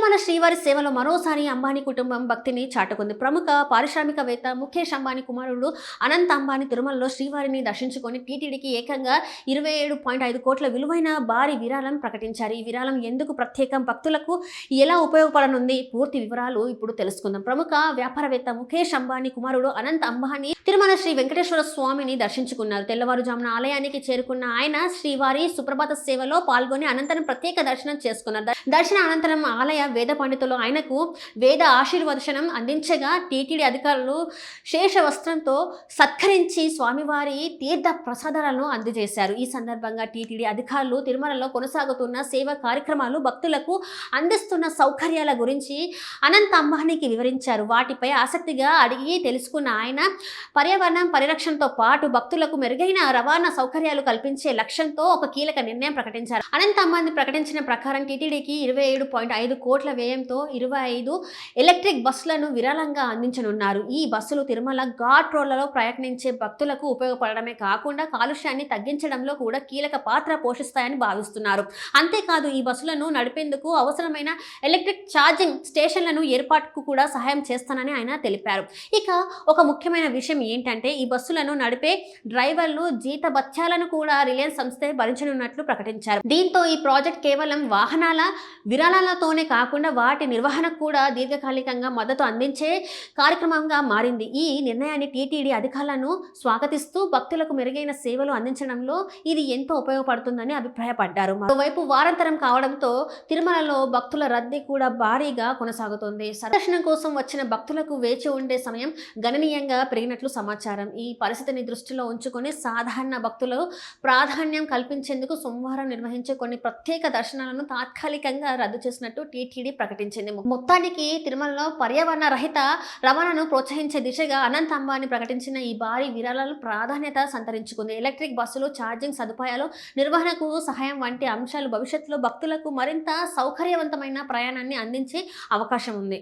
తిరుమల శ్రీవారి సేవలో మరోసారి అంబానీ కుటుంబం భక్తిని చాటుకుంది. ప్రముఖ పారిశ్రామికవేత్త ముఖేష్ అంబానీ కుమారుడు అనంత్ అంబానీ తిరుమలలో శ్రీవారిని దర్శించుకొని టీటీడీకి ఏకంగా 27.5 కోట్ల విలువైన భారీ విరాళం ప్రకటించారు. ఈ విరాళం ఎందుకు ప్రత్యేకం, భక్తులకు ఎలా ఉపయోగపడనుంది, పూర్తి వివరాలు ఇప్పుడు తెలుసుకుందాం. ప్రముఖ వ్యాపారవేత్త ముఖేష్ అంబానీ కుమారుడు అనంత్ అంబానీ తిరుమల శ్రీ వెంకటేశ్వర స్వామిని దర్శించుకున్నారు. తెల్లవారుజామున ఆలయానికి చేరుకున్న ఆయన శ్రీవారి సుప్రభాత సేవలో పాల్గొని అనంతరం ప్రత్యేక దర్శనం చేసుకున్నారు. దర్శన అనంతరం ఆలయ వేద పండితులు ఆయనకు వేద ఆశీర్వచనం అందించగా టీటీడీ అధికారులు శేష వస్త్రంతో సత్కరించి స్వామివారి తీర్థ ప్రసాదాలను అందజేశారు. ఈ సందర్భంగా టీటీడీ అధికారులు తిరుమలలో కొనసాగుతున్న సేవా కార్యక్రమాలు, భక్తులకు అందిస్తున్న సౌకర్యాల గురించి అనంత్ అంబానీకి వివరించారు. వాటిపై ఆసక్తిగా అడిగి తెలుసుకున్న ఆయన పర్యావరణ పరిరక్షణతో పాటు భక్తులకు మెరుగైన రవాణా సౌకర్యాలు కల్పించే లక్ష్యంతో ఒక కీలక నిర్ణయం ప్రకటించారు. అనంత్ అంబానీ ప్రకటించిన ప్రకారం టీటీడీకి 27.5 కోట్ల వ్యయంతో 25 ఎలక్ట్రిక్ బస్సులను విరాళంగా అందించనున్నారు. ఈ బస్సులు తిరుమల ఘాట్ రోడ్లలో ప్రయాణించే భక్తులకు ఉపయోగపడమే కాకుండా కాలుష్యాన్ని తగ్గించడంలో కూడా కీలక పాత్ర పోషిస్తాయని భావిస్తున్నారు. అంతేకాదు ఈ బస్సులను నడిపేందుకు అవసరమైన ఎలక్ట్రిక్ ఛార్జింగ్ స్టేషన్లను ఏర్పాటుకు కూడా సహాయం చేస్తానని ఆయన తెలిపారు. ఇక ఒక ముఖ్యమైన విషయం ఏంటంటే ఈ బస్సులను నడిపే డ్రైవర్లు జీతభత్యాలను కూడా రిలయన్స్ సంస్థే భరించనున్నట్లు ప్రకటించారు. దీంతో ఈ ప్రాజెక్ట్ కేవలం వాహనాల విరాళాలతోనే కాకుండా వాటి నిర్వహణకు కూడా దీర్ఘకాలికంగా మద్దతు అందించే కార్యక్రమంగా మారింది. ఈ నిర్ణయాన్ని టీటీడీ అధికారులను స్వాగతిస్తూ భక్తులకు మెరుగైన సేవలు అందించడంలో ఇది ఎంతో ఉపయోగపడుతుందని అభిప్రాయపడ్డారు. మరోవైపు వారాంతరం కావడంతో తిరుమలలో భక్తుల రద్దీ కూడా భారీగా కొనసాగుతోంది. దర్శనం కోసం వచ్చిన భక్తులకు వేచి ఉండే సమయం గణనీయంగా పెరిగినట్లు సమాచారం. ఈ పరిస్థితిని దృష్టిలో ఉంచుకొని సాధారణ భక్తులు ప్రాధాన్యం కల్పించేందుకు సోమవారం నిర్వహించే కొన్ని ప్రత్యేక దర్శనాలను తాత్కాలికంగా రద్దు చేసినట్టు టీటీడీ ప్రకటించింది. మొత్తానికి తిరుమలలో పర్యావరణ రహిత రవాణాను ప్రోత్సహించే దిశగా అనంత్ అంబానీ ప్రకటించిన ఈ భారీ విరాళాలు ప్రాధాన్యత సంతరించుకుంది. ఎలక్ట్రిక్ బస్సులు, ఛార్జింగ్ సదుపాయాలు, నిర్వహణకు సహాయం వంటి అంశాలు భవిష్యత్తులో భక్తులకు మరింత సౌకర్యవంతమైన ప్రయాణాన్ని అందించే అవకాశం ఉంది.